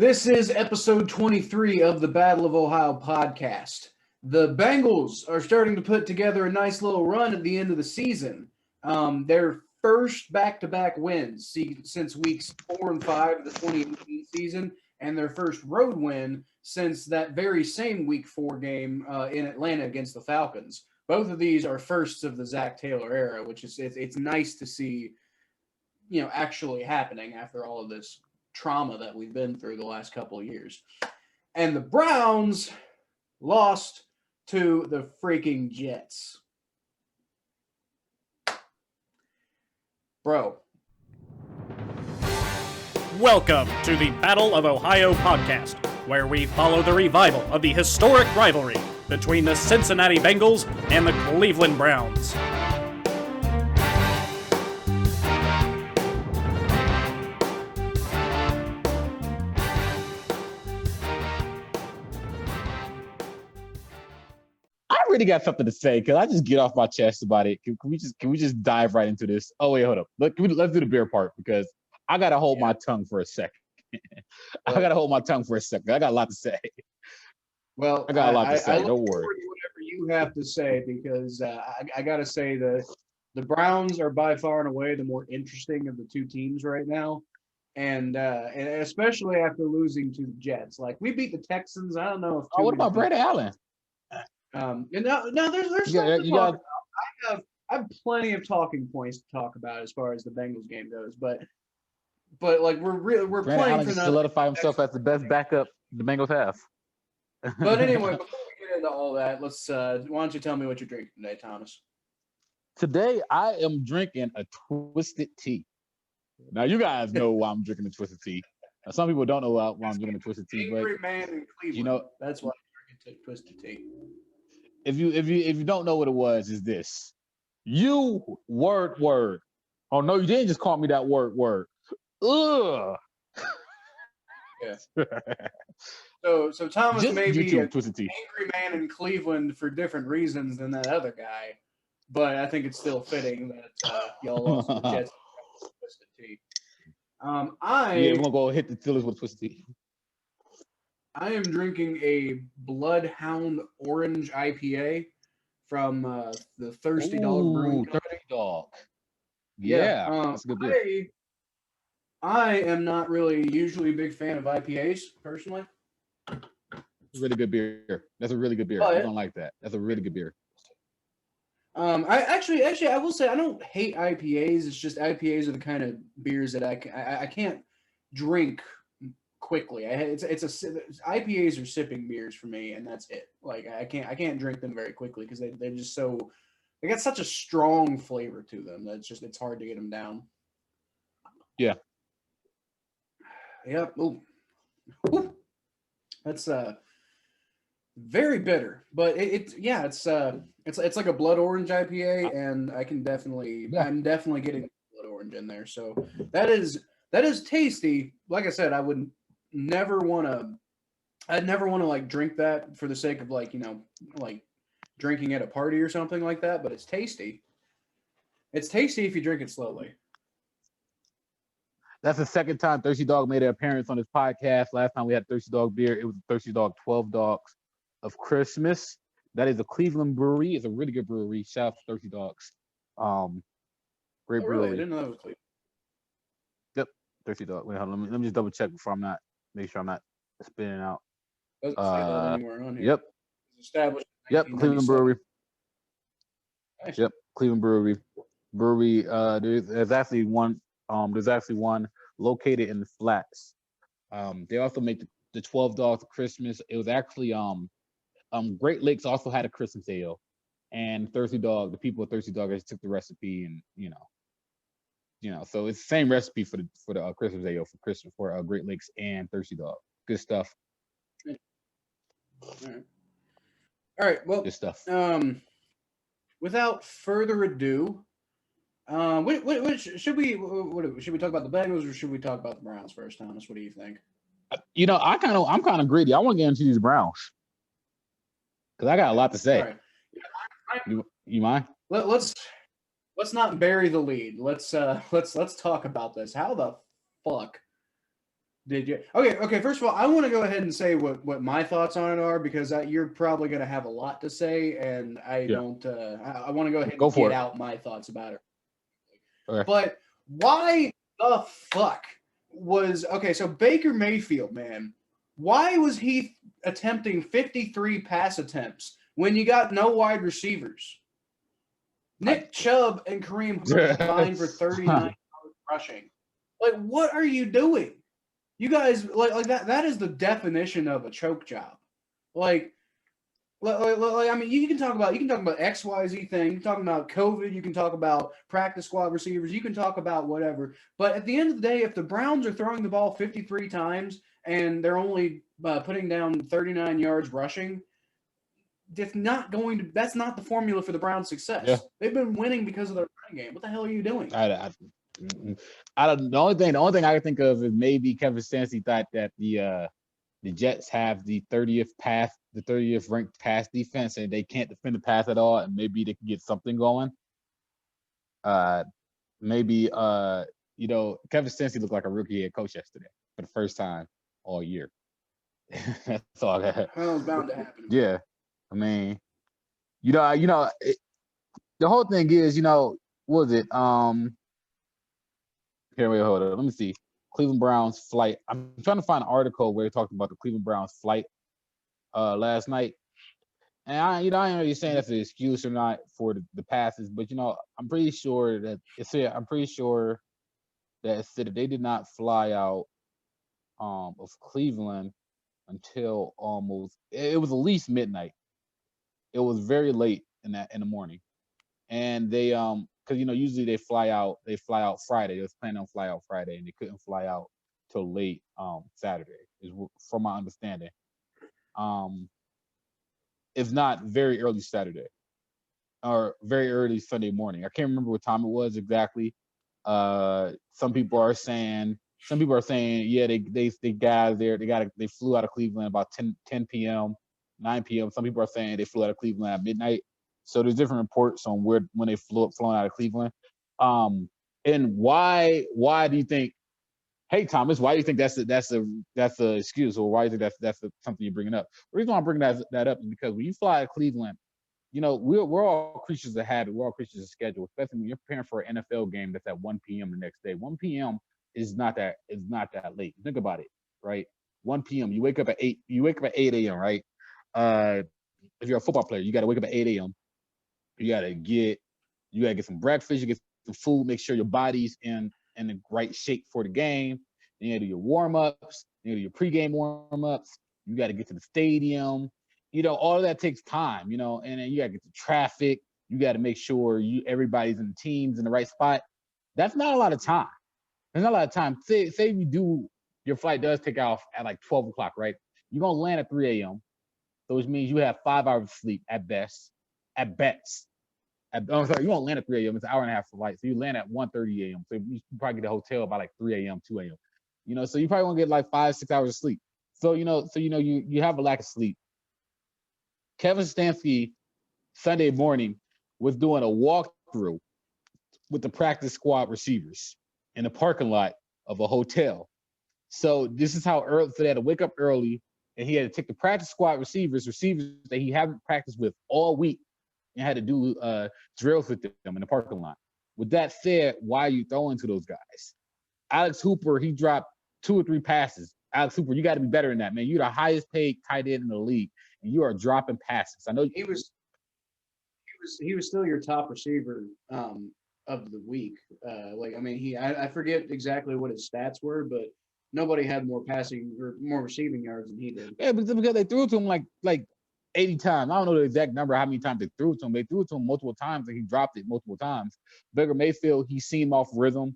This is episode 23 of the Battle of Ohio podcast. The Bengals are starting to put together a nice little run at the end of the season. Their first back-to-back wins since weeks 4 and 5 of the 2018 season, and their first road win since that very same week 4 game in Atlanta against the Falcons. Both of these are firsts of the Zach Taylor era, which is it's nice to see, actually happening after all of this trauma that we've been through the last couple of years. And the Browns lost to the freaking Jets. Bro. Welcome to the Battle of Ohio podcast, where we follow the revival of the historic rivalry between the Cincinnati Bengals and the Cleveland Browns. I really got something to say. Can I just get off my chest about it? Can we just dive right into this? Oh wait, hold up. Let's do the beer part because I gotta hold my tongue for a second. I gotta hold my tongue for a second. I got a lot to say. Well, I got a lot to say. Don't worry. Whatever you have to say, because I gotta say the Browns are by far and away the more interesting of the two teams right now, and especially after losing to the Jets. Like we beat the Texans. I don't know if. What about Brady Allen? And no, there's something to talk about. I have plenty of talking points to talk about as far as the Bengals game goes, but like we're Brandon playing Allen for just solidified himself as the best backup the Bengals have. But anyway, before we get into all that, let's why don't you tell me what you're drinking today, Thomas? Today I am drinking a twisted tea. Now you guys know why I'm drinking a twisted tea. Now, some people don't know why I'm drinking a twisted tea, Angry but man in Cleveland. you know that's why I'm drinking twisted tea. If you don't know what it was, is this. You word. Oh no, you didn't just call me that word. Ugh. Yeah. So Thomas Just may be an twisted tea. angry man in Cleveland for different reasons than that other guy, but I think it's still fitting that y'all lost to the Jets with twisted tea. We're gonna go hit the Steelers with twisted tea. I am drinking a Bloodhound Orange IPA from the Thirsty Dog Brewing Company. Thirsty Dog. Yeah, that's a good beer. I am not really usually a big fan of IPAs, personally. Really good beer. That's a really good beer. I don't like that. That's a really good beer. I actually, I will say I don't hate IPAs. It's just IPAs are the kind of beers that I can't drink quickly. IPAs are sipping beers for me, and that's it. Like I can't drink them very quickly because they're just they got such a strong flavor to them that it's hard to get them down. Yeah. Yep. Ooh. That's very bitter, but it's like a blood orange IPA, and I'm definitely getting blood orange in there. So that is tasty. Like I said, I'd never want to like drink that for the sake of like drinking at a party or something like that, but it's tasty. It's tasty if you drink it slowly. That's the second time Thirsty Dog made an appearance on this podcast. Last time we had Thirsty Dog beer, it was Thirsty Dog 12 Dogs of Christmas. That is a Cleveland brewery. It's a really good brewery. Shout out to Thirsty Dogs. Great brewery. Really? I didn't know that was Cleveland. Yep, Thirsty Dog. Wait, hold on. Let me just double check before make sure I'm not spinning out. Doesn't say that anywhere on here. Yep. It's established. Yep, Cleveland Brewery. Nice. Yep, Cleveland Brewery. There's actually one. There's actually one located in the Flats. They also make the 12 Dogs of Christmas. It was actually Great Lakes also had a Christmas ale, and Thirsty Dog. The people at Thirsty Dog just took the recipe, and so it's the same recipe for the Christmas ale for Great Lakes and Thirsty Dog. Good stuff. All right. Well, good stuff. Without further ado. Should we talk about the Bengals or should we talk about the Browns first, Thomas? What do you think? I'm kind of greedy. I want to get into these Browns because I got a lot to say. Right. You mind? Let's not bury the lead. Let's talk about this. How the fuck Did you? Okay. First of all, I want to go ahead and say what my thoughts on it are because you're probably going to have a lot to say, and I don't. I want to go ahead and get out my thoughts about it. Okay. But why the fuck was okay? So Baker Mayfield, man, why was he attempting 53 pass attempts when you got no wide receivers? Nick Chubb and Kareem Hunt combined for 39 rushing. Like, what are you doing? You guys like that. That is the definition of a choke job. Like I mean, you can talk about XYZ thing. You can talk about COVID. You can talk about practice squad receivers. You can talk about whatever. But at the end of the day, if the Browns are throwing the ball 53 times and they're only putting down 39 yards rushing, that's not the formula for the Browns' success. Yeah. They've been winning because of their running game. What the hell are you doing? The only thing I can think of is maybe Kevin Stefanski thought that the Jets have the 30th ranked pass defense, and they can't defend the pass at all, and maybe they can get something going. Maybe Kevin Stefanski looked like a rookie head coach yesterday for the first time all year. That's all that. Well, it's bound to happen. Yeah, I mean, the whole thing is, what was it? Here, wait, hold on. Let me see. Cleveland Browns flight. I'm trying to find an article where they talked about the Cleveland Browns flight last night. And I ain't really saying that's an excuse or not for the passes, but I'm pretty sure that it said that they did not fly out of Cleveland until almost it was at least midnight. It was very late in the morning. And they because usually they fly out Friday. They was planning on fly out Friday, and they couldn't fly out till late Saturday, is from my understanding. If not very early Saturday or very early Sunday morning. I can't remember what time it was exactly. Some people are saying, yeah, they got there. They flew out of Cleveland about 10 p.m., 9 p.m. Some people are saying they flew out of Cleveland at midnight. So there's different reports on when they flown out of Cleveland. And why do you think? Hey, Thomas, why do you think that's a excuse, or why do you think that's something you're bringing up? The reason why I'm bringing that up is because when you fly to Cleveland, we're all creatures of habit. We're all creatures of schedule, especially when you're preparing for an NFL game that's at 1 p.m. the next day. 1 p.m. is not that late. Think about it, right? 1 p.m. You wake up at 8 a.m., right? If you're a football player, you got to wake up at 8 a.m. You gotta get some breakfast, you get some food, make sure your body's in the right shape for the game. Then you gotta do your warm-ups, you do your pregame warm-ups, you gotta get to the stadium. All of that takes time, and then you gotta get to traffic, you gotta make sure everybody's in the teams in the right spot. That's not a lot of time. There's not a lot of time. Say your flight does take off at like 12 o'clock, right? You're gonna land at 3 a.m. So which means you have 5 hours of sleep at best. I'm sorry, you won't land at 3 a.m. It's an hour and a half flight. So you land at 1:30 a.m. So you probably get a hotel by like 3 a.m., 2 a.m. So you probably won't get like 5-6 hours of sleep. So you have a lack of sleep. Kevin Stefanski Sunday morning was doing a walkthrough with the practice squad receivers in the parking lot of a hotel. So this is how early. So they had to wake up early, and he had to take the practice squad receivers that he haven't practiced with all week, and had to do drills with them in the parking lot. With that said, why are you throwing to those guys? Alex Hooper, he dropped 2 or 3 passes. Alex Hooper, you got to be better than that, man. You're the highest paid tight end in the league, and you are dropping passes. I know he was still your top receiver of the week. I forget exactly what his stats were, but nobody had more passing or more receiving yards than he did. Yeah, because they threw it to him like 80 times. I don't know the exact number, how many times they threw it to him. They threw it to him multiple times, and he dropped it multiple times. Baker Mayfield, he seemed off rhythm.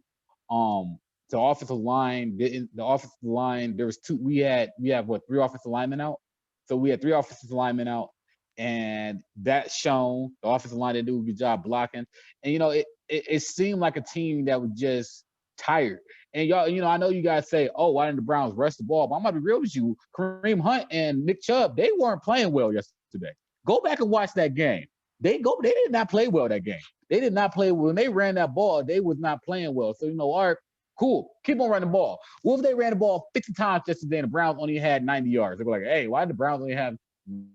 The offensive line, there was 2. We have 3 offensive linemen out. So we had 3 offensive linemen out, and that's shown. The offensive line didn't do a good job blocking. And it seemed like a team that was just tired. And y'all, I know you guys say, "Oh, why didn't the Browns rush the ball?" But I'm gonna be real with you. Kareem Hunt and Nick Chubb, they weren't playing well yesterday. Go back and watch that game. They did not play well that game. They did not play well. When they ran that ball, they was not playing well. So Art, Cool. Keep on running the ball. What if they ran the ball 50 times yesterday and the Browns only had 90 yards? They're like, hey, why did the Browns only have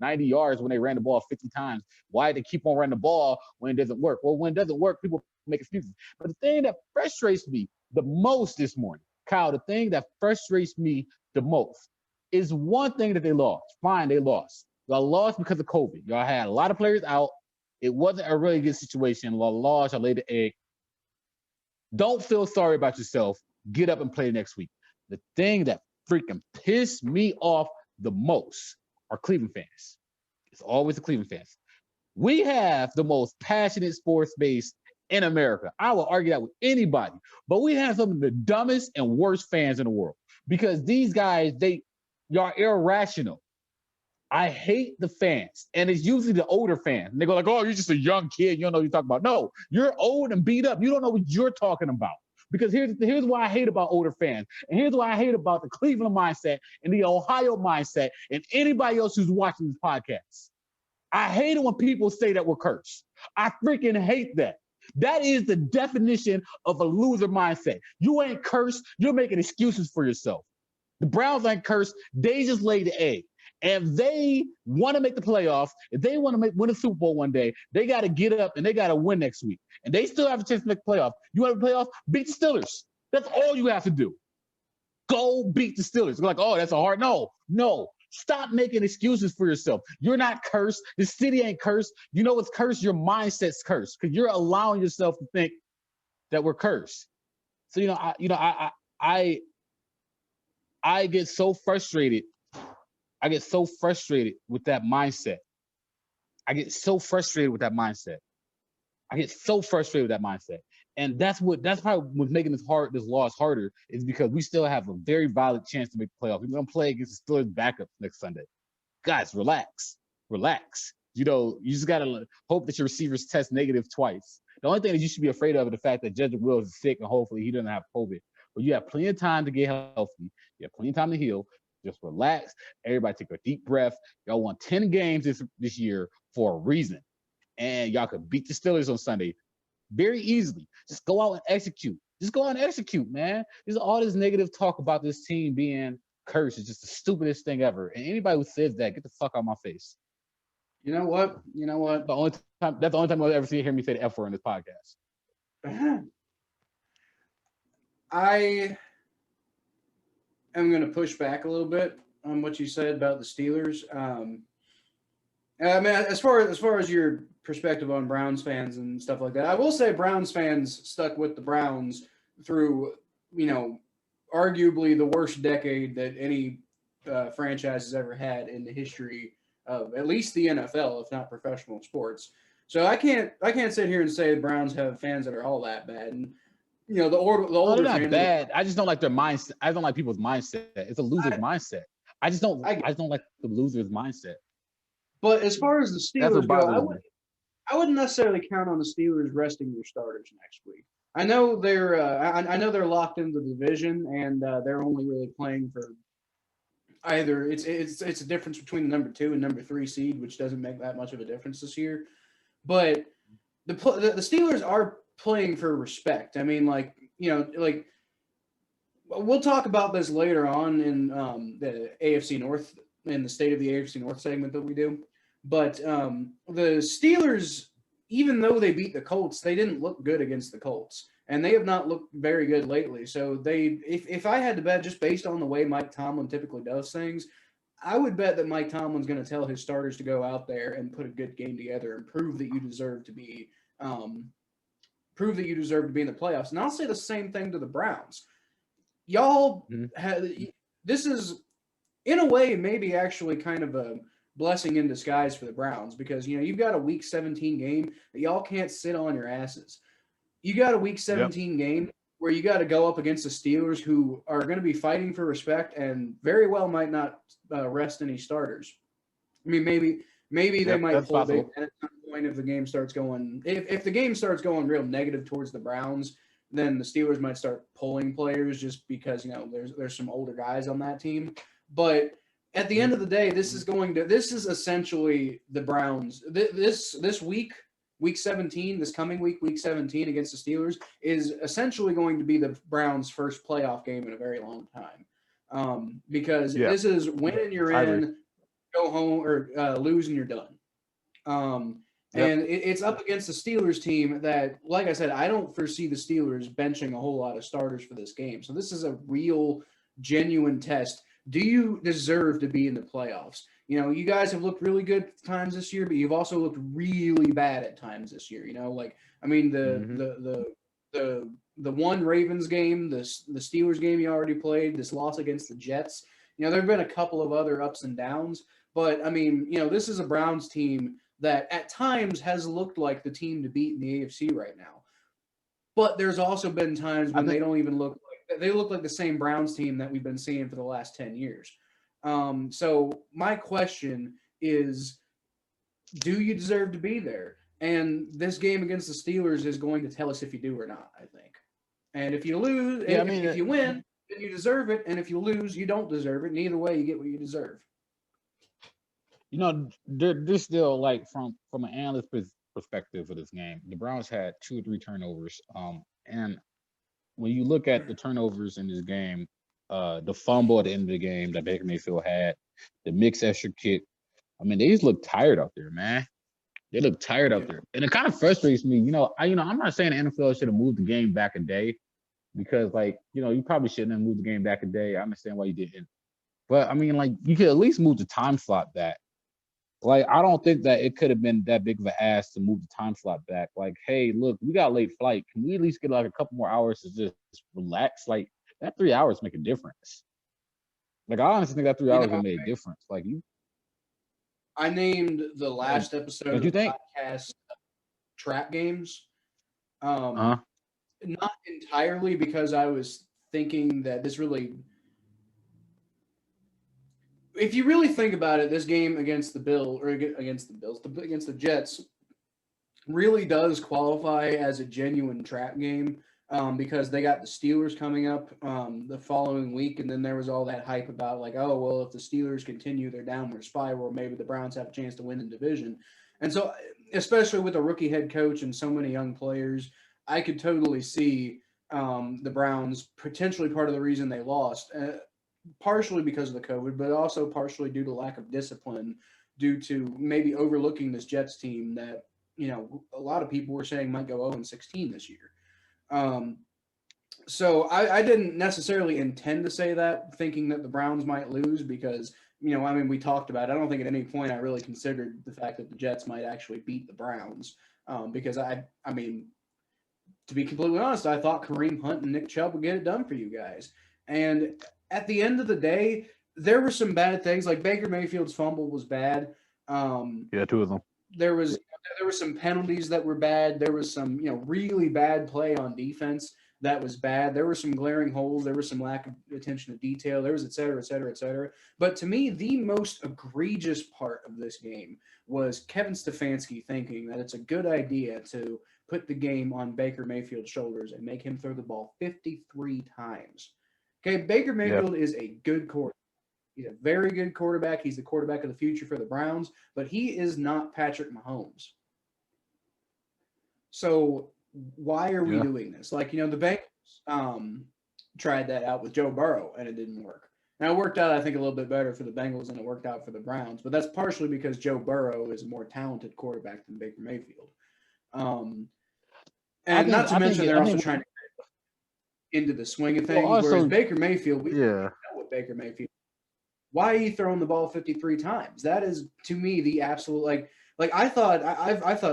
90 yards when they ran the ball 50 times? Why did they keep on running the ball when it doesn't work? Well, when it doesn't work, people make excuses. But the thing that frustrates me the most this morning, Kyle, the thing that frustrates me the most is one thing that they lost. Fine, they lost. Y'all lost because of COVID. Y'all had a lot of players out. It wasn't a really good situation. Y'all lost. Y'all laid the egg. Don't feel sorry about yourself. Get up and play next week. The thing that freaking pissed me off the most are Cleveland fans. It's always the Cleveland fans. We have the most passionate sports base in America. I will argue that with anybody. But we have some of the dumbest and worst fans in the world because these guys, y'all irrational. I hate the fans, and it's usually the older fans. And they go like, oh, you're just a young kid. You don't know what you're talking about. No, you're old and beat up. You don't know what you're talking about. Because here's why I hate about older fans. And here's why I hate about the Cleveland mindset and the Ohio mindset and anybody else who's watching this podcast. I hate it when people say that we're cursed. I freaking hate that. That is the definition of a loser mindset. You ain't cursed. You're making excuses for yourself. The Browns ain't cursed. They just laid the egg. And if they want to make the playoffs, if they want to win a Super Bowl one day, they got to get up and they got to win next week. And they still have a chance to make the playoffs. You want to playoffs? Beat the Steelers. That's all you have to do. Go beat the Steelers. You're like, oh, that's a hard no. No. Stop making excuses for yourself. You're not cursed. The city ain't cursed. You know what's cursed? Your mindset's cursed because you're allowing yourself to think that we're cursed. So I get so frustrated. I get so frustrated with that mindset. And that's probably what's making this loss harder is because we still have a very violent chance to make the playoffs. We're going to play against the Steelers backup next Sunday. Guys, relax. You just got to hope that your receivers test negative twice. The only thing that you should be afraid of is the fact that Jedrick Wills is sick and hopefully he doesn't have COVID. But you have plenty of time to get healthy. You have plenty of time to heal. Just relax. Everybody take a deep breath. Y'all won 10 games this year for a reason. And y'all could beat the Steelers on Sunday very easily. Just go out and execute. Man. There's all this negative talk about this team being cursed. It's just the stupidest thing ever. And anybody who says that, get the fuck out of my face. You know what? That's the only time I'll ever hear me say the F word in this podcast. I am going to push back a little bit on what you said about the Steelers. I mean, as far as your perspective on Browns fans and stuff like that, I will say Browns fans stuck with the Browns through, arguably the worst decade that any franchise has ever had in the history of at least the NFL, if not professional sports. So I can't sit here and say the Browns have fans that are all that bad. And the older they're not fans bad. I just don't like their mindset. I don't like people's mindset. It's a loser's mindset. I just don't like the loser's mindset. But as far as the Steelers go, I wouldn't necessarily count on the Steelers resting their starters next week. I know they're they're locked into the division and they're only really playing for either it's a difference between the number 2 and number 3 seed, which doesn't make that much of a difference this year. But the Steelers are playing for respect. I mean, we'll talk about this later on in the AFC North, in the State of the AFC North segment that we do. But the Steelers, even though they beat the Colts, they didn't look good against the Colts. And they have not looked very good lately. So if I had to bet just based on the way Mike Tomlin typically does things, I would bet that Mike Tomlin's going to tell his starters to go out there and put a good game together and prove that you deserve to be in the playoffs. And I'll say the same thing to the Browns. Y'all this is in a way maybe actually kind of a blessing in disguise for the Browns because you've got a week 17 game that y'all can't sit on your asses. You got a week 17 game where you got to go up against the Steelers who are going to be fighting for respect and very well might not rest any starters. I mean, maybe they might pull big at some point if the game starts going. If the game starts going real negative towards the Browns, then the Steelers might start pulling players just because there's some older guys on that team. But at the end of the day, this is essentially the Browns. This week Week 17, this coming week 17 against the Steelers, is essentially going to be the Browns' first playoff game in a very long time. Because this is win and you're in, go home, or lose and you're done. And it's up against the Steelers team that, like I said, I don't foresee the Steelers benching a whole lot of starters for this game. So this is a real, genuine test. Do you deserve to be in the playoffs? You know, you guys have looked really good at times this year, but you've also looked really bad at times this year. You know, like I mean, the one Ravens game, the Steelers game you already played, this loss against the Jets. You know, there have been a couple of other ups and downs, but I mean, you know, this is a Browns team that at times has looked like the team to beat in the AFC right now. But there's also been times when they don't even look like they look like the same Browns team that we've been seeing for the last 10 years. So my question is, do you deserve to be there? And this game against the Steelers is going to tell us if you do or not, I think. And if you lose, if you win, then you deserve it. And if you lose, you don't deserve it. And either way, you get what you deserve. You know, there's still like from an analyst perspective for this game, the Browns had 2 or 3 turnovers. And when you look at the turnovers in this game, the fumble at the end of the game that Baker Mayfield had, the mixed extra kick, I mean, they just look tired out there, man. They look tired out there, and it kind of frustrates me. I'm not saying the NFL should have moved the game back a day, because you probably shouldn't have moved the game back a day. I understand why you didn't, but I mean, like, you could at least move the time slot back. Like, I don't think that it could have been that big of an ask to move the time slot back. Like, hey, look, we got a late flight. Can we at least get like a couple more hours to just relax? Like, that 3 hours make a difference. Like, I honestly think that 3 hours would make a difference. Like, I named the last episode of the podcast trap games. Not entirely, because I was thinking that this really, if you really think about it, this game against the Jets really does qualify as a genuine trap game, because they got the Steelers coming up the following week, and then there was all that hype about like, oh, well, if the Steelers continue their downward spiral, maybe the Browns have a chance to win the division. And so, especially with a rookie head coach and so many young players, I could totally see the Browns potentially part of the reason they lost. Partially because of the COVID, but also partially due to lack of discipline, due to maybe overlooking this Jets team that, a lot of people were saying might go 0-16 this year. So I didn't necessarily intend to say that, thinking that the Browns might lose, because, we talked about it. I don't think at any point I really considered the fact that the Jets might actually beat the Browns, because I mean, to be completely honest, I thought Kareem Hunt and Nick Chubb would get it done for you guys. And at the end of the day, there were some bad things. Like Baker Mayfield's fumble was bad. 2 of them. There were some penalties that were bad. There was some, really bad play on defense that was bad. There were some glaring holes. There was some lack of attention to detail. There was et cetera, et cetera, et cetera. But to me, the most egregious part of this game was Kevin Stefanski thinking that it's a good idea to put the game on Baker Mayfield's shoulders and make him throw the ball 53 times. Okay, Baker Mayfield is a good quarterback. He's a very good quarterback. He's the quarterback of the future for the Browns, but he is not Patrick Mahomes. So why are we doing this? Like, the Bengals tried that out with Joe Burrow, and it didn't work. Now, it worked out, I think, a little bit better for the Bengals than it worked out for the Browns, but that's partially because Joe Burrow is a more talented quarterback than Baker Mayfield. And not to mention they're also trying to into the swing of things. Whereas Baker Mayfield, we don't know what Baker Mayfield. Why are you throwing the ball 53 times? That is, to me, the absolute like I thought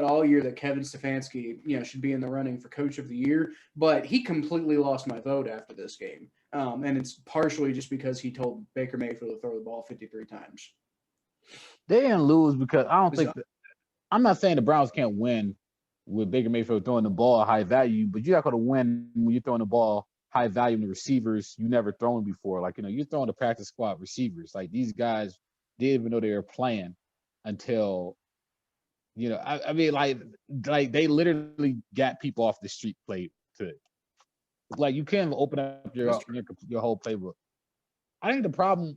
all year that Kevin Stefanski, should be in the running for Coach of the Year, but he completely lost my vote after this game. And it's partially just because he told Baker Mayfield to throw the ball 53 times. They didn't lose because I don't think I'm not saying the Browns can't win with Baker Mayfield throwing the ball at high value, but you're not going to win when you're throwing the ball high value to receivers you never thrown before. Like, you're throwing the practice squad receivers. Like, these guys didn't even know they were playing until, I mean, like they literally got people off the street played to it. Like, you can't open up your whole playbook. I think the problem,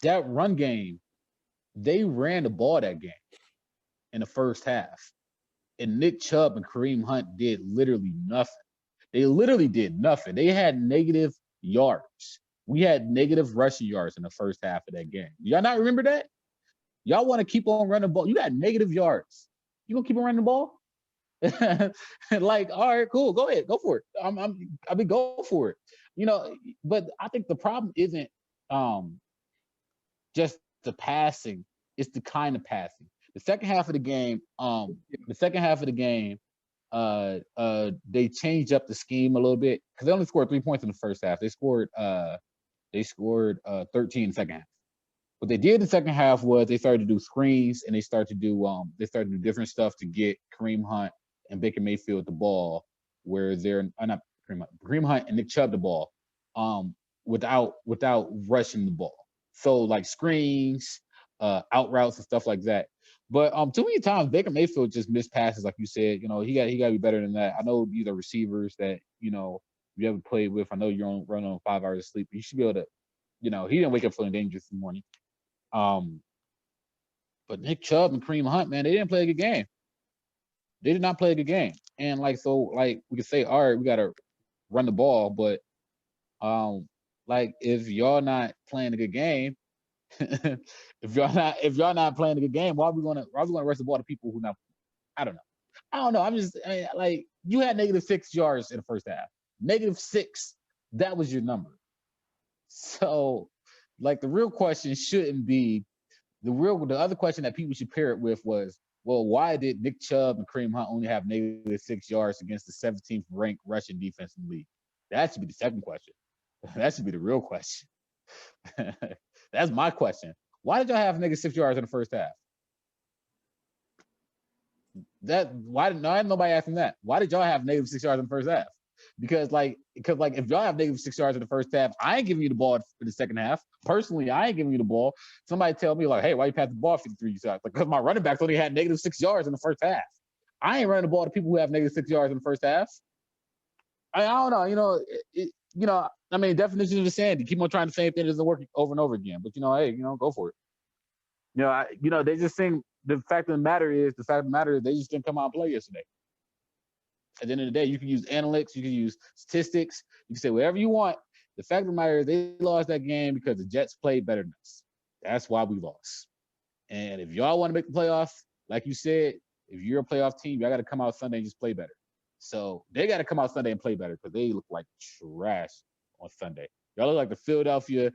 that run game, they ran the ball that game in the first half. and Nick Chubb and Kareem Hunt did literally nothing. They literally did nothing. They had negative yards. We had negative rushing yards in the first half of that game. Y'all not remember that? Y'all want to keep on running the ball. You got negative yards. You gonna keep on running the ball? Like, all right, cool. Go ahead, go for it. I mean, go for it. You know, but I think the problem isn't just the passing; it's the kind of passing. The second half of the game, they changed up the scheme a little bit because they only scored 3 points in the first half. They scored 13 in the second half. What they did in the second half was they started to do screens and they started to do different stuff to get Kareem Hunt and Baker Mayfield the ball where they're not Kareem Hunt and Nick Chubb the ball without rushing the ball. So like screens, out routes and stuff like that. But too many times Baker Mayfield just missed passes, like you said. You know, he got to be better than that. I know these are receivers that, you know, you haven't played with. I know you're running on 5 hours of sleep. You should be able to, you know, he didn't wake up feeling dangerous in the morning. But Nick Chubb and Kareem Hunt, man, they didn't play a good game. They did not play a good game. And like, so like we could say, all right, we gotta run the ball, but like if y'all not playing a good game, if y'all not playing a good game, why are we gonna rush the ball to people who not? I don't know. Like you had -6 yards in the first half. -6, that was your number. So like the real question shouldn't be the other question that people should pair it with was, well, why did Nick Chubb and Kareem Hunt only have -6 yards against the 17th ranked rushing defense in the league? That should be the second question. That should be the real question. That's my question. Why did y'all have -6 yards in the first half? Nobody asking that. Why did y'all have -6 yards in the first half? Because if y'all have -6 yards in the first half, I ain't giving you the ball in the second half. Personally, I ain't giving you the ball. Somebody tell me like, hey, why you pass the ball 53 yards? Like, because my running backs only had -6 yards in the first half. I ain't running the ball to people who have -6 yards in the first half. I don't know. You know, I mean, definition of insanity. Keep on trying the same thing doesn't work over and over again. But hey, go for it. They just think the fact of the matter is they just didn't come out and play yesterday. At the end of the day, you can use analytics, you can use statistics, you can say whatever you want. The fact of the matter is they lost that game because the Jets played better than us. That's why we lost. And if y'all want to make the playoffs, like you said, if you're a playoff team, y'all got to come out Sunday and just play better. So they got to come out Sunday and play better because they look like trash on Sunday. Y'all look like the Philadelphia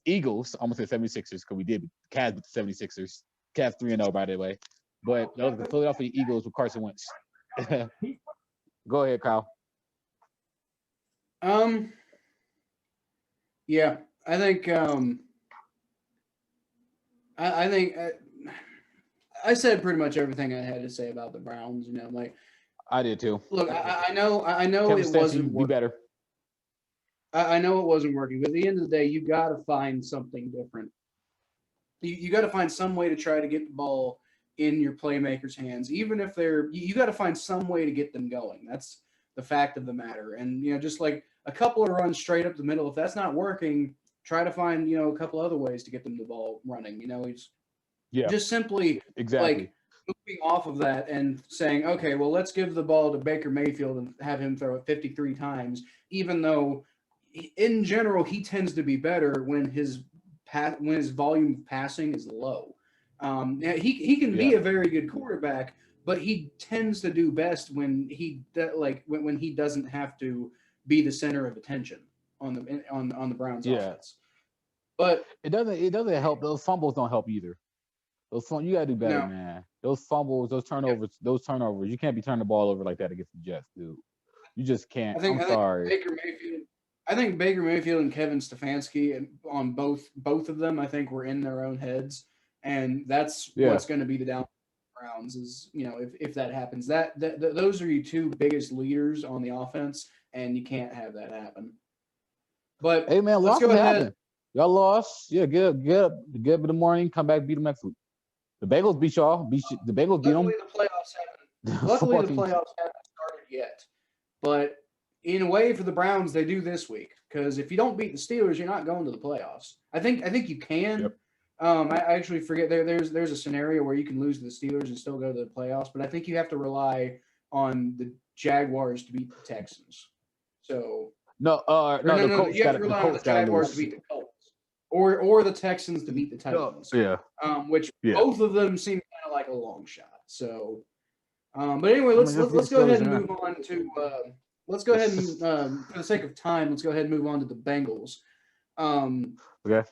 Eagles. I'm going to say 76ers because we did. The Cavs beat the 76ers. Cavs 3-0, by the way. But y'all look like the Philadelphia Eagles with Carson Wentz. Go ahead, Kyle. Yeah, I think I said pretty much everything I had to say about the Browns. Like I did too. Look, I know Kevin it wasn't be better. I know it wasn't working, but at the end of the day, you got to find something different. You got to find some way to try to get the ball in your playmakers' hands, even if you got to find some way to get them going. That's the fact of the matter. And, just like a couple of runs straight up the middle, if that's not working, try to find, a couple other ways to get them the ball running. It's just simply like moving off of that and saying, okay, well, let's give the ball to Baker Mayfield and have him throw it 53 times, even though in general, he tends to be better when his volume of passing is low. He can be a very good quarterback, but he tends to do best when when he doesn't have to be the center of attention on the Browns offense. But it doesn't help. Those fumbles don't help either. You gotta do better, man. Those fumbles, those turnovers. You can't be turning the ball over like that against the Jets, dude. You just can't. I'm sorry. I think Baker Mayfield and Kevin Stefanski, and on both of them, I think were in their own heads, and that's what's going to be the down Browns is if that happens. That those are your two biggest leaders on the offense, and you can't have that happen. But hey man, let's go ahead. Happen. Y'all lost. Yeah, get up in the morning, come back, beat them next week. The Bengals beat y'all. The Bengals beat them. Luckily, the playoffs haven't started yet, but in a way, for the Browns, they do this week because if you don't beat the Steelers, you're not going to the playoffs. I think you can, I actually forget there's a scenario where you can lose to the Steelers and still go to the playoffs, but I think you have to rely on the Jaguars to beat the Texans. So No, or no, you have to the rely on the Colts got to Jaguars to lose. beat the Colts, or the Texans to beat the No, Titans. yeah, Which yeah. both of them seem kind of like a long shot. So, but anyway, I mean, let's go ahead and man. move on to let's go ahead and for the sake of time, let's go ahead and move on to the Bengals. Okay.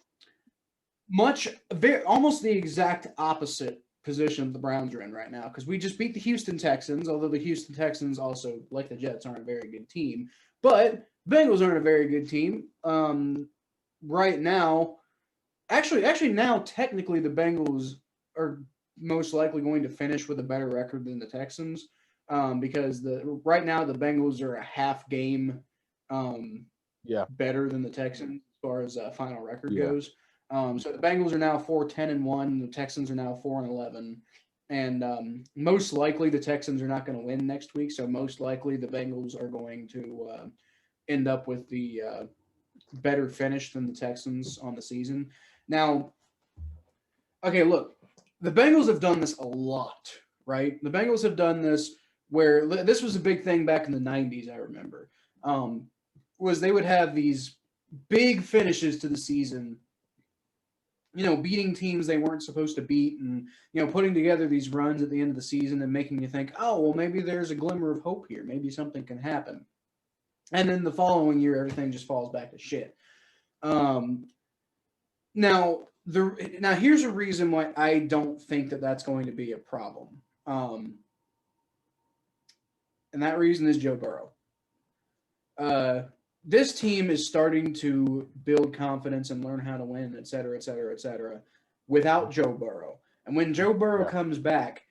Almost the exact opposite position the Browns are in right now because we just beat the Houston Texans, although the Houston Texans also, like the Jets, aren't a very good team. But Bengals aren't a very good team right now. Actually, now technically the Bengals are most likely going to finish with a better record than the Texans because right now the Bengals are a half game Yeah, better than the Texans as far as final record yeah. goes. So the Bengals are now 4-10-1. The Texans are now 4-11, and most likely the Texans are not going to win next week. So most likely the Bengals are going to end up with the better finish than the Texans on the season. Now, okay, look, the Bengals have done this a lot, right? The Bengals have done this where this was a big thing back in the '90s. I remember was they would have these big finishes to the season, beating teams they weren't supposed to beat and, putting together these runs at the end of the season and making you think, oh, well, maybe there's a glimmer of hope here. Maybe something can happen. And then the following year, everything just falls back to shit. Now, here's a reason why I don't think that that's going to be a problem. And that reason is Joe Burrow. This team is starting to build confidence and learn how to win, et cetera, et cetera, et cetera, without Joe Burrow. And when Joe Burrow comes back,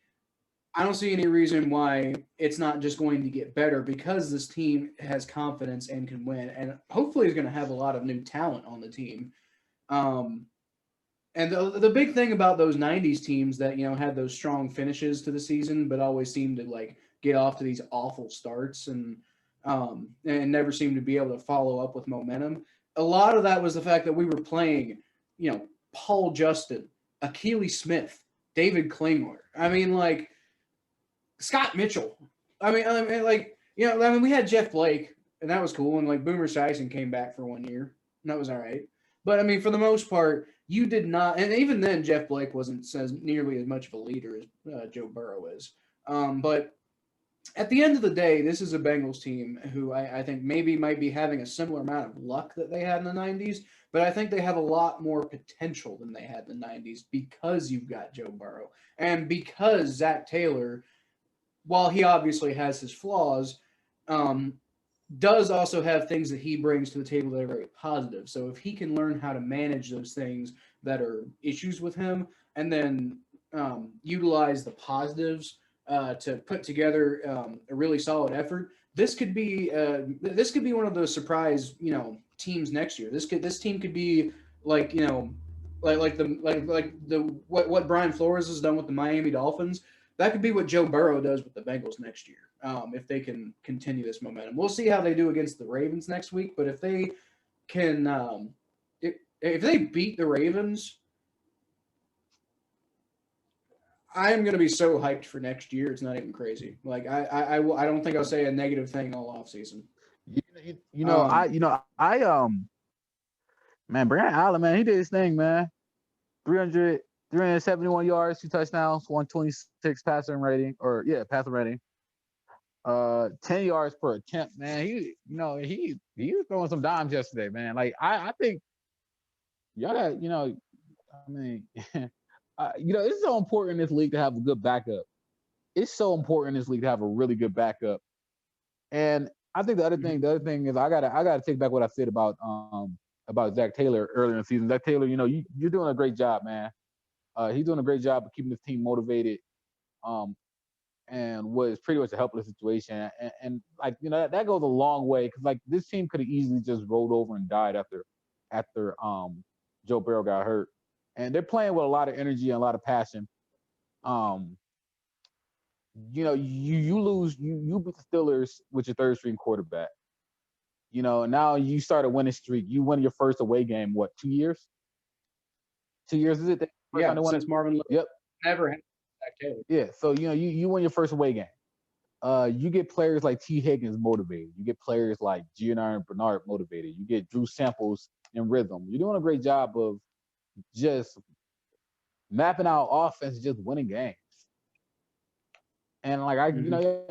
I don't see any reason why it's not just going to get better because this team has confidence and can win, and hopefully is going to have a lot of new talent on the team. And the big thing about those '90s teams that had those strong finishes to the season, but always seemed to like get off to these awful starts and never seemed to be able to follow up with momentum. A lot of that was the fact that we were playing, Paul Justin, Akili Smith, David Klingler. I mean, like Scott Mitchell. I mean, we had Jeff Blake, and that was cool. And like Boomer Esiason came back for 1 year, and that was all right. But I mean, for the most part, you did not, and even then, Jeff Blake wasn't nearly as much of a leader as Joe Burrow is. But at the end of the day, this is a Bengals team who I think maybe might be having a similar amount of luck that they had in the '90s, but I think they have a lot more potential than they had in the '90s because you've got Joe Burrow and because Zach Taylor, while he obviously has his flaws, does also have things that he brings to the table that are very positive. So if he can learn how to manage those things that are issues with him, and then utilize the positives to put together a really solid effort, this could be one of those surprise teams next year. This team could be like what Brian Flores has done with the Miami Dolphins. That could be what Joe Burrow does with the Bengals next year if they can continue this momentum. We'll see how they do against the Ravens next week, but if they can, if they beat the Ravens, I'm going to be so hyped for next year. It's not even crazy. Like I don't think I'll say a negative thing all off season. Man, Brandon Allen, man, he did his thing, man. 371 yards, 2 touchdowns, 126 passing rating, passing rating. 10 yards per attempt, man. He was throwing some dimes yesterday, man. Like I think y'all got, I mean, it's so important in this league to have a good backup. It's so important in this league to have a really good backup. And I think the other thing is I gotta take back what I said about Zach Taylor earlier in the season. Zach Taylor, you're doing a great job, man. He's doing a great job of keeping this team motivated. And was pretty much a helpless situation. And like, that goes a long way because like this team could have easily just rolled over and died after Joe Burrow got hurt. And they're playing with a lot of energy and a lot of passion. You beat the Steelers with your third string quarterback. Now you start a winning streak. You win your first away game, 2 years? 2 years is it? Yeah, since Marvin Lewis. Yep. Never had Zach Taylor. Yeah. So you win your first away game. You get players like T. Higgins motivated. You get players like Gianna Bernard motivated. You get Drew Samples in rhythm. You're doing a great job of just mapping out offense, just winning games. And like I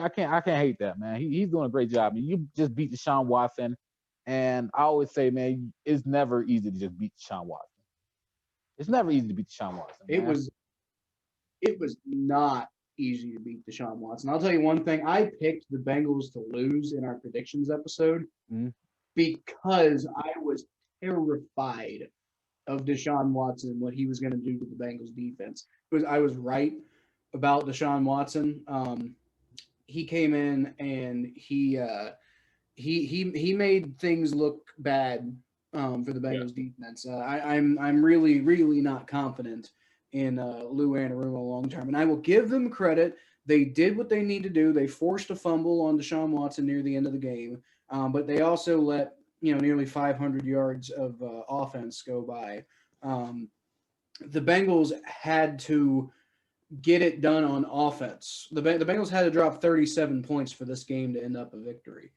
can't hate that, man. He's doing a great job. I mean, you just beat Deshaun Watson, and I always say, man, it's never easy to just beat Deshaun Watson. It's never easy to beat Deshaun Watson. Man. It was not easy to beat Deshaun Watson. I'll tell you one thing. I picked the Bengals to lose in our predictions episode because I was terrified of Deshaun Watson, what he was going to do to the Bengals defense. Because I was right about Deshaun Watson. He came in and he made things look bad for the Bengals defense. I'm really, really not confident in Lou Anarumo long term. And I will give them credit. They did what they need to do. They forced a fumble on Deshaun Watson near the end of the game, but they also let nearly 500 yards of offense go by. The Bengals had to get it done on offense. The Bengals had to drop 37 points for this game to end up a victory.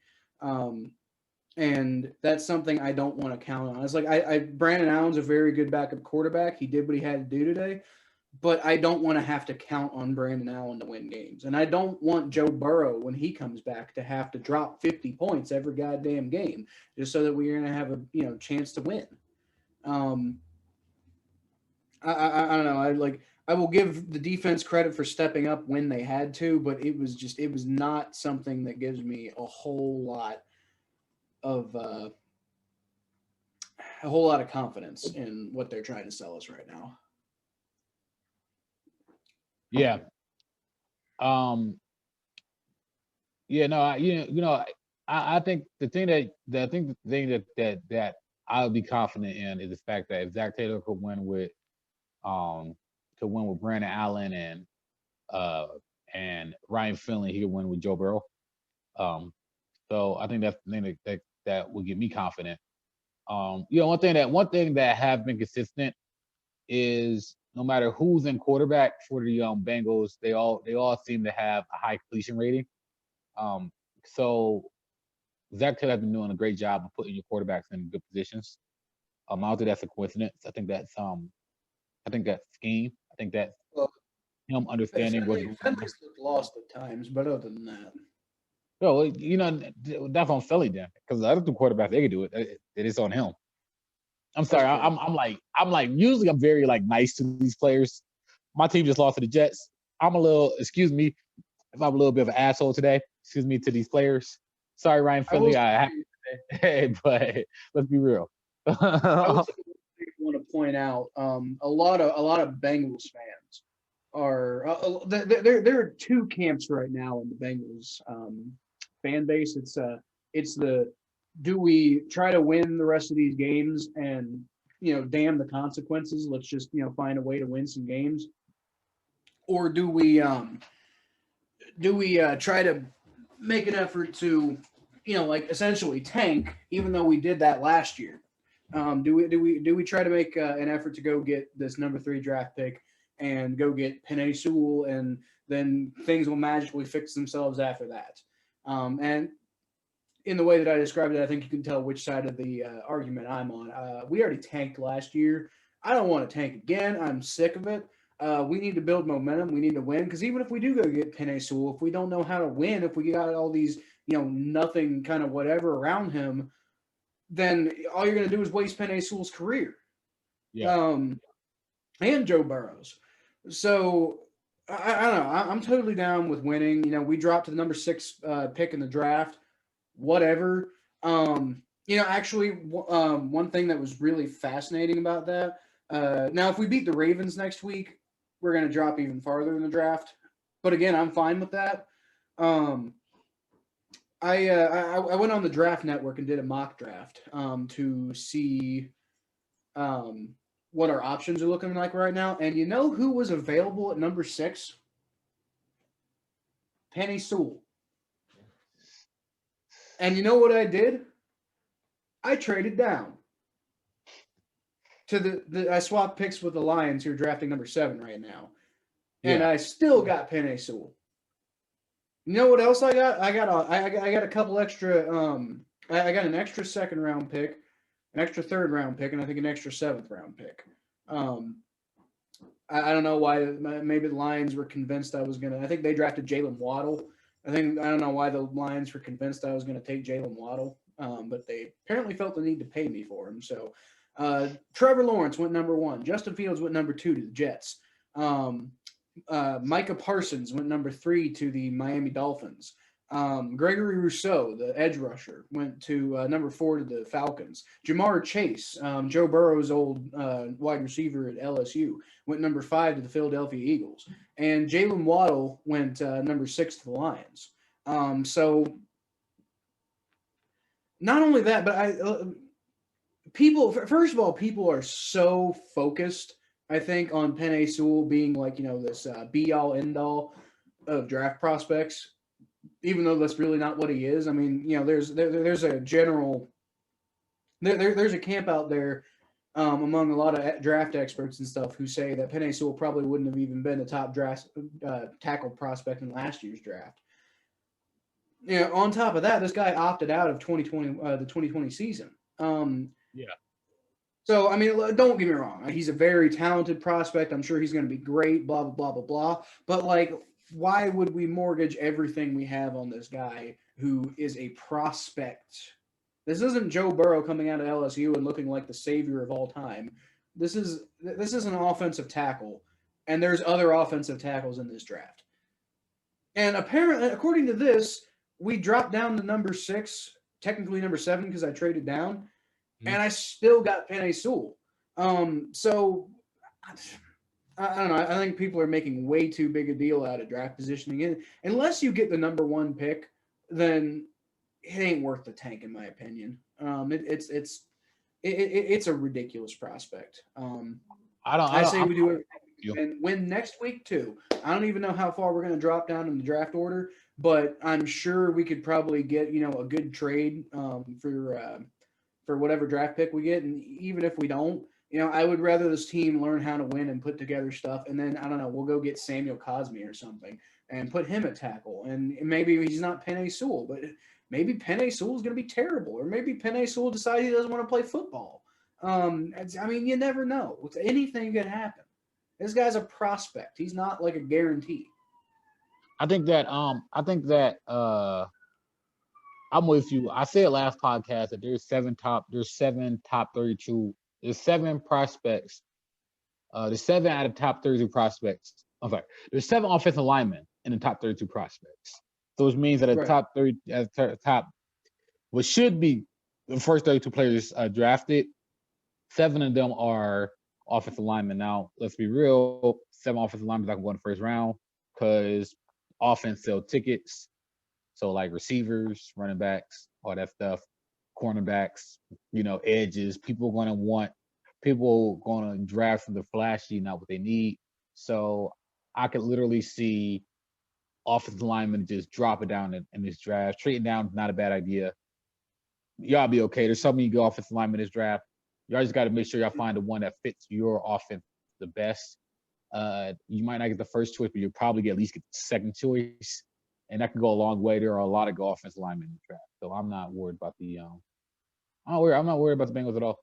And that's something I don't want to count on. It's like Brandon Allen's a very good backup quarterback. He did what he had to do today, but I don't want to have to count on Brandon Allen to win games. And I don't want Joe Burrow, when he comes back, to have to drop 50 points every goddamn game just so that we're going to have a chance to win. I don't know. I will give the defense credit for stepping up when they had to, but it was not something that gives me a whole lot of confidence in what they're trying to sell us right now. Yeah. I think the thing that I'll be confident in is the fact that if Zach Taylor could win with Brandon Allen and Ryan Finley, he could win with Joe Burrow. So I think that's the thing that will get me confident. One thing that have been consistent is no matter who's in quarterback for the Bengals, they all seem to have a high completion rating. So Zach Taylor has been doing a great job of putting your quarterbacks in good positions. I don't think that's a coincidence. I think that's scheme. I think that's him understanding what Fenley's looked lost at times, but other than that. No, that's on Philly then, because the other two quarterbacks, they can do it. It is on him. I'm sorry. I'm like usually I'm very nice to these players. My team just lost to the Jets. I'm a little, excuse me if I'm a little bit of an asshole today. Excuse me to these players. Sorry, Ryan Finley. But let's be real. I want to point out a lot of Bengals fans are there are two camps right now in the Bengals fan base. It's the do we try to win the rest of these games and damn the consequences, let's just find a way to win some games, or do we try to make an effort to essentially tank, even though we did that last year. Do we try to make an effort to go get this number 3 draft pick and go get Penei Sewell, and then things will magically fix themselves after that? And in the way that I described it, I think you can tell which side of the argument I'm on. We already tanked last year. I don't want to tank again. I'm sick of it. We need to build momentum. We need to win, because even if we do go get Penei Sewell, if we don't know how to win, if we got all these nothing kind of whatever around him, then all you're going to do is waste Penei Sewell's career. Yeah. And Joe Burrow's. So I don't know. I'm totally down with winning. We dropped to the number 6 pick in the draft. Whatever. Actually, one thing that was really fascinating about that. Now, if we beat the Ravens next week, we're going to drop even farther in the draft. But again, I'm fine with that. I went on the Draft Network and did a mock draft to see what our options are looking like right now. And you know who was available at number 6? Penei Sewell. And you know what I did? I traded down. I swapped picks with the Lions, who are drafting number 7 right now, and Yeah. I still got Penei Sewell. You know what else I got? I got a couple extra. I got an extra second round pick, an extra third round pick, and I think an extra seventh round pick. Um, I don't know why. Maybe the Lions were convinced I was gonna. I think they drafted Jalen Waddle. I don't know why the Lions were convinced I was gonna take Jalen Waddle, but they apparently felt the need to pay me for him. So Trevor Lawrence went number 1. Justin Fields went number 2 to the Jets. Micah Parsons went number 3 to the Miami Dolphins. Gregory Rousseau, the edge rusher, went to number 4 to the Falcons. Jamar Chase, Joe Burrow's old wide receiver at LSU, went number 5 to the Philadelphia Eagles. And Jalen Waddle went number 6 to the Lions. So not only that, but people, first of all, people are so focused, I think, on Penei Sewell being like, this be-all, end-all of draft prospects, even though that's really not what he is. I mean, there's a general there's a camp out there among a lot of draft experts and stuff who say that Penei Sewell probably wouldn't have even been a top draft tackle prospect in last year's draft. On top of that, this guy opted out of 2020 the 2020 season. Yeah. So, I mean, don't get me wrong. He's a very talented prospect. I'm sure he's going to be great, blah, blah, blah, blah, blah. But, why would we mortgage everything we have on this guy who is a prospect? This isn't Joe Burrow coming out of LSU and looking like the savior of all time. This is an offensive tackle, and there's other offensive tackles in this draft. And apparently, according to this, we dropped down to number 6, technically number 7 because I traded down, and I still got Penei Sewell. So I don't know. I think people are making way too big a deal out of draft positioning. And unless you get the number 1 pick, then it ain't worth the tank, in my opinion. It's a ridiculous prospect. I say we do it and win next week too. I don't even know how far we're going to drop down in the draft order, but I'm sure we could probably get a good trade for whatever draft pick we get, and even if we don't, I would rather this team learn how to win and put together stuff, and then I don't know, we'll go get Samuel Cosme or something and put him at tackle, and maybe he's not Penei Sewell, but maybe Penei Sewell is going to be terrible, or maybe Penei Sewell decides he doesn't want to play football. I mean, you never know. Anything could happen. This guy's a prospect. He's not like a guarantee. I think that I'm with you. I said last podcast that there's 7 top 32. There's 7 prospects. There's 7 out of top 32 prospects. I'm sorry. There's 7 offensive linemen in the top 32 prospects. So which means that the top 30, top, what should be the first 32 players drafted, 7 of them are offensive linemen. Now, let's be real, 7 offensive linemen that can go in the first round because offense sell tickets. So like receivers, running backs, all that stuff, cornerbacks, edges. People going to draft from the flashy, not what they need. So I could literally see offensive linemen just drop it down in this draft. Trading down is not a bad idea. Y'all be okay. There's so many good offensive linemen in this draft. Y'all just got to make sure y'all find the one that fits your offense the best. You might not get the first choice, but you'll probably at least get the second choice. And that can go a long way. There are a lot of good offensive linemen in the draft. So I'm not worried about I'm not worried about the Bengals at all.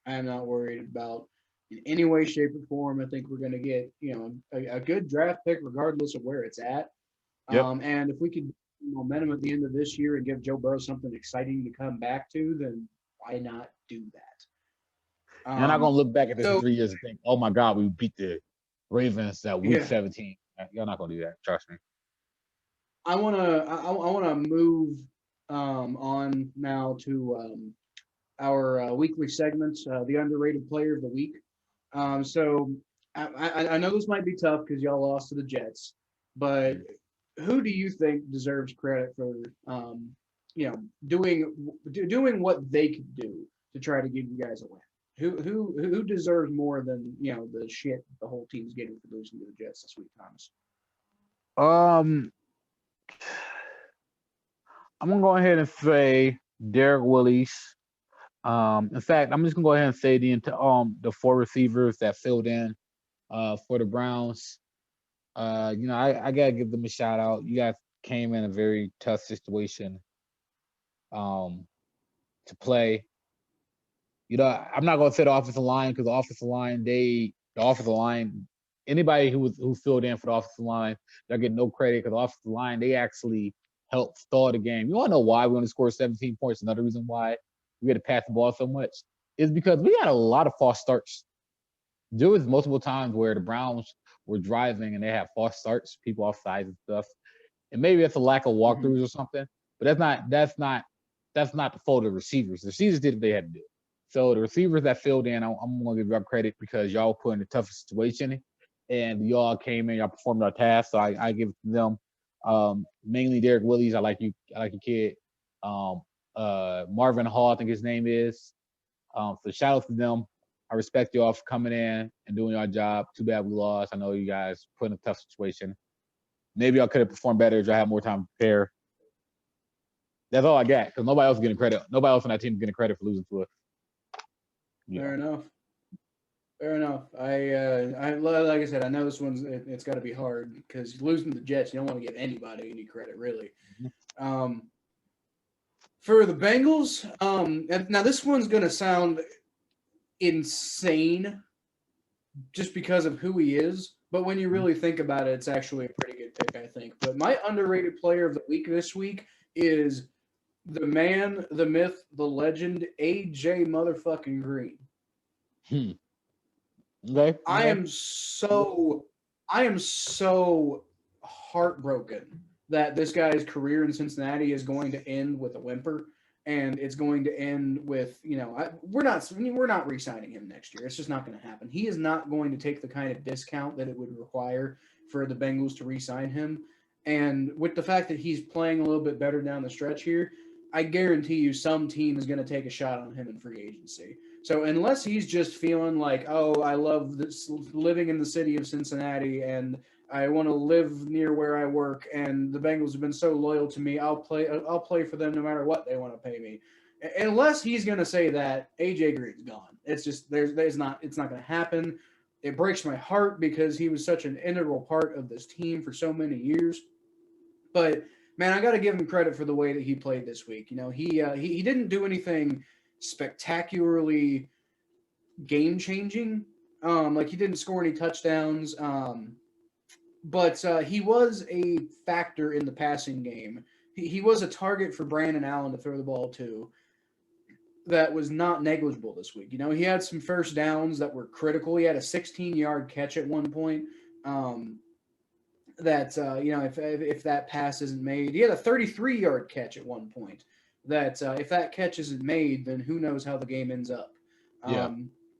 I am not worried about in any way, shape, or form. I think we're going to get, a good draft pick regardless of where it's at. Yep. And if we could momentum at the end of this year and give Joe Burrow something exciting to come back to, then why not do that? You're not going to look back at this in 3 years and think, oh my God, we beat the Ravens at week 17. You're not going to do that. Trust me. I want to move on now to our weekly segments, the underrated player of the week. So I know this might be tough because y'all lost to the Jets, but who do you think deserves credit for doing what they could do to try to give you guys a win? Who deserves more than the shit the whole team's getting for losing to the Jets this week, Thomas? I'm gonna go ahead and say Derek Willis In fact, I'm just gonna go ahead and say the four receivers that filled in for the Browns. I gotta give them a shout out. You guys came in a very tough situation um to play. I'm not gonna say the offensive line because the offensive line, anybody who filled in for the offensive line, they'll get no credit because the offensive line they actually helped stall the game. You wanna know why we only scored 17 points? Another reason why we had to pass the ball so much is because we had a lot of false starts. There was multiple times where the Browns were driving and they had false starts, people off sides and stuff. And maybe it's a lack of walkthroughs or something, but that's not the fault of the receivers. The receivers did what they had to do. So the receivers that filled in, I'm gonna give y'all credit because y'all put in a tough situation and y'all came in, y'all performed our task. So I give it to them. Mainly Derek Willis. I like your kid. Marvin Hall, I think his name is. So shout out to them. I respect y'all for coming in and doing your job. Too bad we lost. I know you guys put in a tough situation. Maybe y'all could have performed better if y'all had more time to prepare. That's all I got because nobody else is getting credit. Nobody else on that team is getting credit for losing to us. Yeah. Fair enough. I like I said, I know this one's it's got to be hard because losing to the Jets, you don't want to give anybody any credit really. For the Bengals, now this one's gonna sound insane just because of who he is, but when you really think about it, it's actually a pretty good pick, I think. But my underrated player of the week this week is the man, the myth, the legend, AJ motherfucking Green. Okay. I am so heartbroken that this guy's career in Cincinnati is going to end with a whimper, and it's going to end with we're not re-signing him next year. It's just not going to happen. He is not going to take the kind of discount that it would require for the Bengals to re-sign him, and with the fact that he's playing a little bit better down the stretch here, I guarantee you some team is going to take a shot on him in free agency. So unless he's just feeling like, oh, I love this living in the city of Cincinnati and I want to live near where I work, and the Bengals have been so loyal to me, I'll play for them no matter what they want to pay me. Unless he's going to say that, AJ Green's gone. It's just it's not going to happen. It breaks my heart because he was such an integral part of this team for so many years. But man, I got to give him credit for the way that he played this week. He didn't do anything spectacularly game changing. Like he didn't score any touchdowns. But he was a factor in the passing game. He was a target for Brandon Allen to throw the ball to. That was not negligible this week. He had some first downs that were critical. He had a 16-yard catch at one point. If that pass isn't made, he had a 33-yard catch at one point. That if that catch isn't made, then who knows how the game ends up.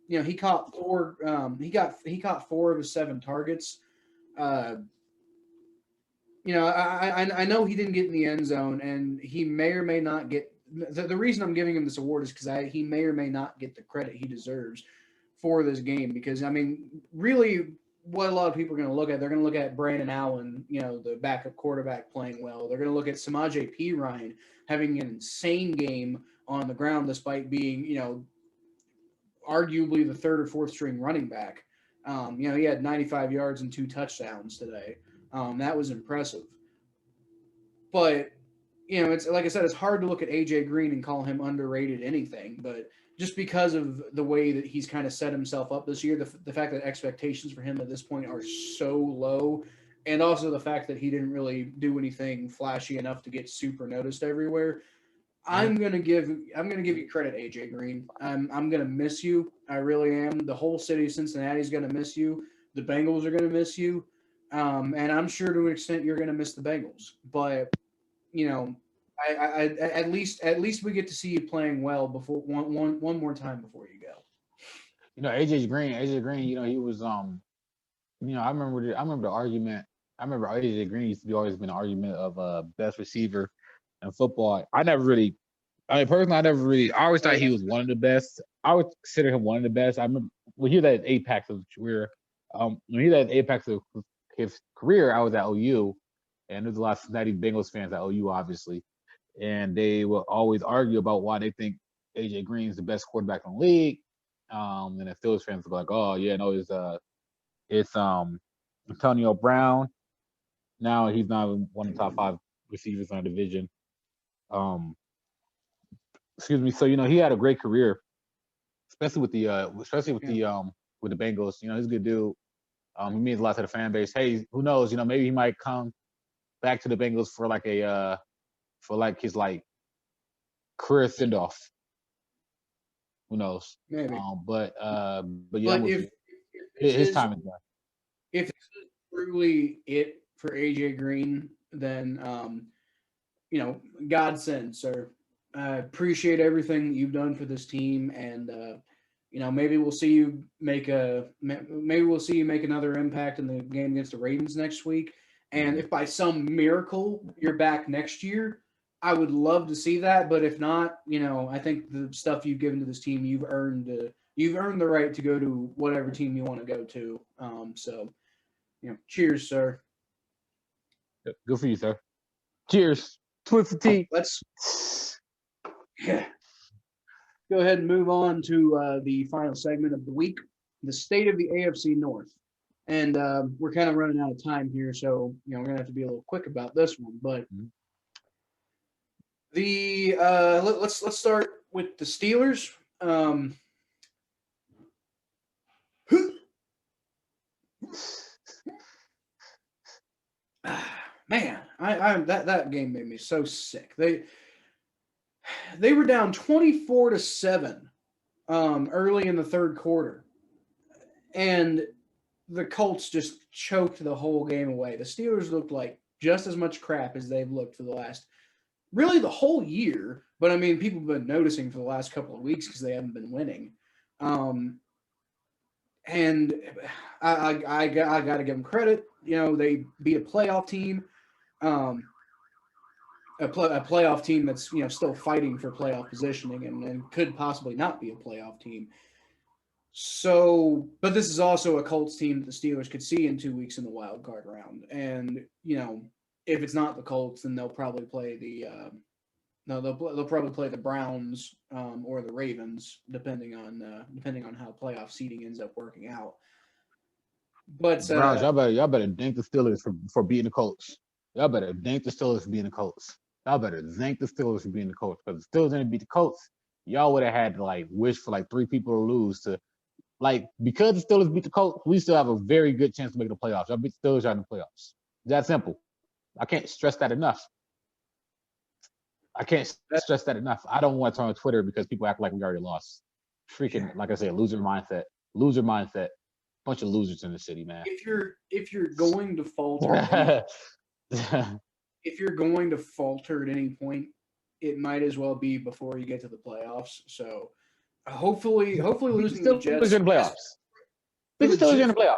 He caught four. He caught 4 of his 7 targets. I know he didn't get in the end zone, and he may or may not get. The reason I'm giving him this award is because he may or may not get the credit he deserves for this game. Because really, what a lot of people are going to look at, they're going to look at Brandon Allen, the backup quarterback playing well. They're going to look at Samaje Perine having an insane game on the ground despite being, arguably the 3rd or 4th string running back. He had 95 yards and 2 touchdowns today. That was impressive. But, it's like I said, it's hard to look at AJ Green and call him underrated anything. But just because of the way that he's kind of set himself up this year, the fact that expectations for him at this point are so low, and also the fact that he didn't really do anything flashy enough to get super noticed everywhere, I'm gonna give you credit, AJ Green. I'm gonna miss you. I really am. The whole city of Cincinnati is gonna miss you. The Bengals are gonna miss you, and I'm sure to an extent you're gonna miss the Bengals. But I at least we get to see you playing well before one more time before you go. AJ Green, he was I remember the argument. I remember AJ Green used to be always been an argument of best receiver in football. I always thought he was one of the best. I would consider him one of the best. I remember when he was at apex of his career. When he was at apex of his career, I was at OU, and there's a lot of Cincinnati Bengals fans at OU, obviously, and they will always argue about why they think AJ Green's the best quarterback in the league. And the Steelers fans are like, oh yeah, no, it's Antonio Brown. Now he's not even one of the top 5 receivers in the division. Excuse me. So he had a great career, especially with the Bengals. He's a good dude. He means a lot to the fan base. Hey, who knows? Maybe he might come back to the Bengals for like his career send off. Who knows? Maybe. But yeah, but if his time is done. If this is truly it for AJ Green, then God send, sir. I appreciate everything that you've done for this team, and maybe we'll see you make another impact in the game against the Ravens next week. And if by some miracle you're back next year, I would love to see that. But if not, I think the stuff you've given to this team, you've earned the right to go to whatever team you want to go to. So, cheers, sir. Good for you, sir. Cheers. Twist the tea. Let's go ahead and move on to the final segment of the week, the state of the AFC North. And we're kind of running out of time here, so we're gonna have to be a little quick about this one. But let's start with the Steelers. Man, that game made me so sick. They were down 24-7 early in the third quarter, and the Colts just choked the whole game away. The Steelers looked like just as much crap as they've looked for the whole year. But I mean, people have been noticing for the last couple of weeks because they haven't been winning. And I got to give them credit. They beat a playoff team, a playoff team that's still fighting for playoff positioning and could possibly not be a playoff team. So, but this is also a Colts team that the Steelers could see in 2 weeks in the wild card round. And if it's not the Colts, then they'll probably play they'll probably play the Browns or the Ravens, depending on how playoff seeding ends up working out. But Browns, y'all better thank the Steelers for beating the Colts. Y'all better thank the Steelers for beating the Colts. Y'all better thank the Steelers for beating the Colts, because the Steelers didn't beat the Colts. Y'all would have had to wish for 3 people to lose to. Because the Steelers beat the Colts, we still have a very good chance to make the playoffs. Y'all beat the Steelers, y'all in the playoffs. It's that simple. I can't stress that enough. I don't want to turn on Twitter because people act like we already lost. Freaking, like I said, loser mindset. Bunch of losers in the city, man. If you're going to falter, if you're going to falter at any point, it might as well be before you get to the playoffs. So hopefully losing the Jets in the playoffs. The Steelers in the playoffs.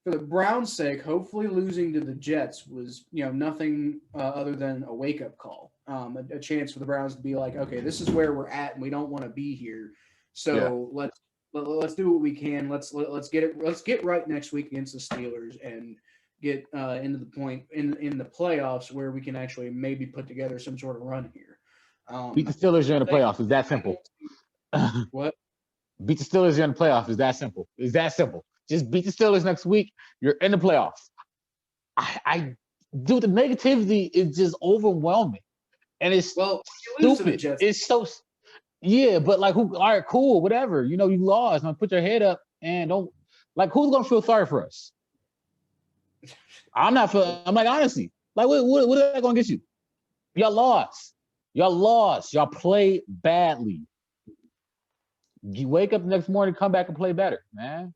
For the Browns' sake, hopefully losing to the Jets was nothing other than a wake-up call, a chance for the Browns to be like, okay, this is where we're at, and we don't want to be here. So let's do what we can. Let's get right next week against the Steelers and get into the point in the playoffs where we can actually maybe put together some sort of run here. Beat the Steelers, you're in the playoffs. It's that simple. What? Beat the Steelers, you're in the playoffs. It's that simple. It's that simple. Just beat the Steelers next week. You're in the playoffs. The negativity is just overwhelming, and it's stupid. It's so, but who? All right, cool, whatever. You lost. Now put your head up and don't. Who's gonna feel sorry for us? I'm not feeling. I'm honestly, what is that gonna get you? Y'all lost. Y'all play badly. You wake up the next morning, come back and play better, man.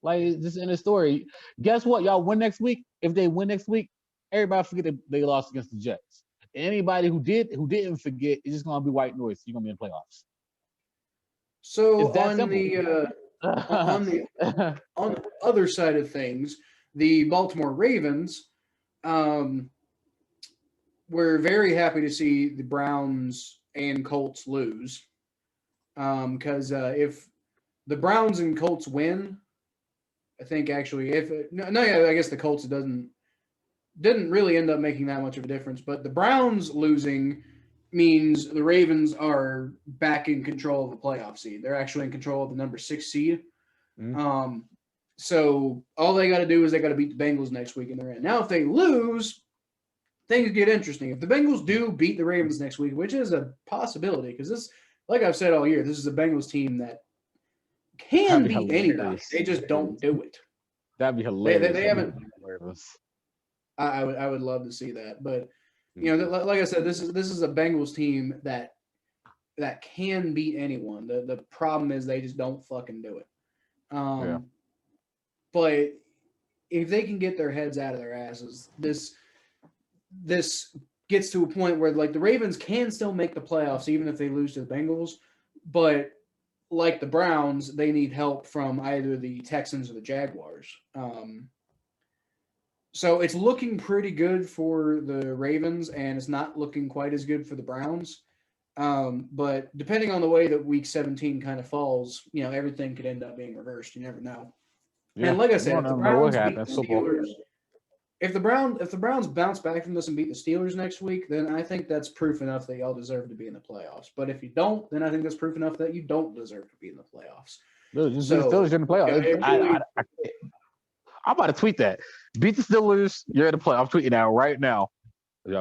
This in the story. Guess what? Y'all win next week. If they win next week, everybody forget they lost against the Jets. Anybody who didn't forget, it's just gonna be white noise. You're gonna be in the playoffs. So on the other side of things, the Baltimore Ravens were very happy to see the Browns and Colts lose. Because if the Browns and Colts win, I think actually I guess the Colts didn't really end up making that much of a difference. But the Browns losing means the Ravens are back in control of the playoff seed. They're actually in control of the number 6 seed. So all they got to do is they got to beat the Bengals next week and they're in. Now, if they lose, things get interesting. If the Bengals do beat the Ravens next week, which is a possibility, because this, like I've said all year, this is a Bengals team that can beat anybody. They just don't do it. That'd be hilarious. They haven't. I would love to see that, but like I said, this is a Bengals team that can beat anyone. The problem is they just don't fucking do it. But if they can get their heads out of their asses, this gets to a point where like the Ravens can still make the playoffs even if they lose to the Bengals, but like the Browns, they need help from either the Texans or the Jaguars. So it's looking pretty good for the Ravens, and it's not looking quite as good for the Browns. But depending on the way that Week 17 kind of falls, everything could end up being reversed. You never know. Yeah. And like I said, if the Browns beat the Steelers, if the Browns bounce back from this and beat the Steelers next week, then I think that's proof enough that y'all deserve to be in the playoffs. But if you don't, then I think that's proof enough that you don't deserve to be in the playoffs. The Steelers in the playoffs. I'm about to tweet that. Beat the Steelers, you're in the playoffs. I'm tweeting that right now.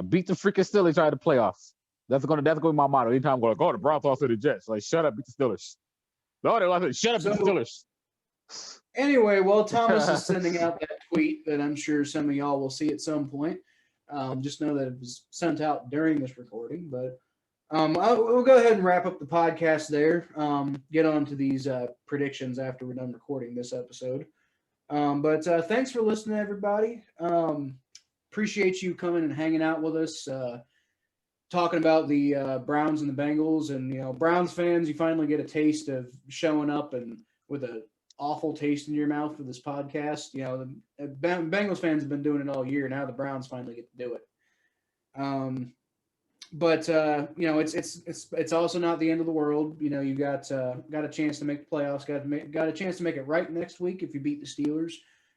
Beat the freaking Steelers, you're in the playoffs. That's going to be my motto. Anytime I'm going to go, the Browns lost to the Jets. Like, shut up, beat the Steelers. No, they lost. Shut up, beat the Steelers. Anyway, while Thomas is sending out that tweet that I'm sure some of y'all will see at some point, just know that it was sent out during this recording. But we'll go ahead and wrap up the podcast there. Get on to these predictions after we're done recording this episode. But thanks for listening, everybody. Appreciate you coming and hanging out with us, talking about the Browns and the Bengals. And, Browns fans, you finally get a taste of showing up and with a awful taste in your mouth for this podcast. The Bengals fans have been doing it all year. Now the Browns finally get to do it. But it's also not the end of the world. You got a chance to make the playoffs. Got a chance to make it right next week if you beat the Steelers.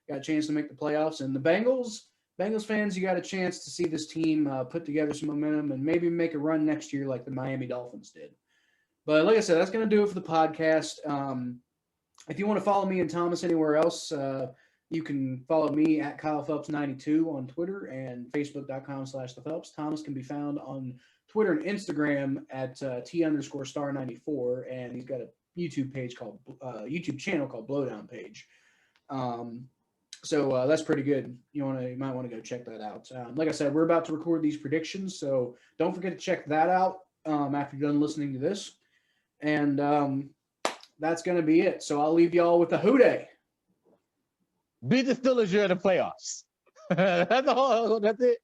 Got a chance to make the playoffs. And the Bengals fans, you got a chance to see this team put together some momentum and maybe make a run next year like the Miami Dolphins did. But like I said, that's going to do it for the podcast. If you want to follow me and Thomas anywhere else, you can follow me at KylePhelps92 on Twitter and Facebook.com/ThePhelps. Thomas can be found on Twitter and Instagram at T_star94, and he's got a YouTube channel called Blowdown Page. So that's pretty good. You might want to go check that out. Like I said, we're about to record these predictions, so don't forget to check that out after you're done listening to this. And that's going to be it. So I'll leave y'all with the hooday. Beat the Steelers, you're in the playoffs. That's all. That's it.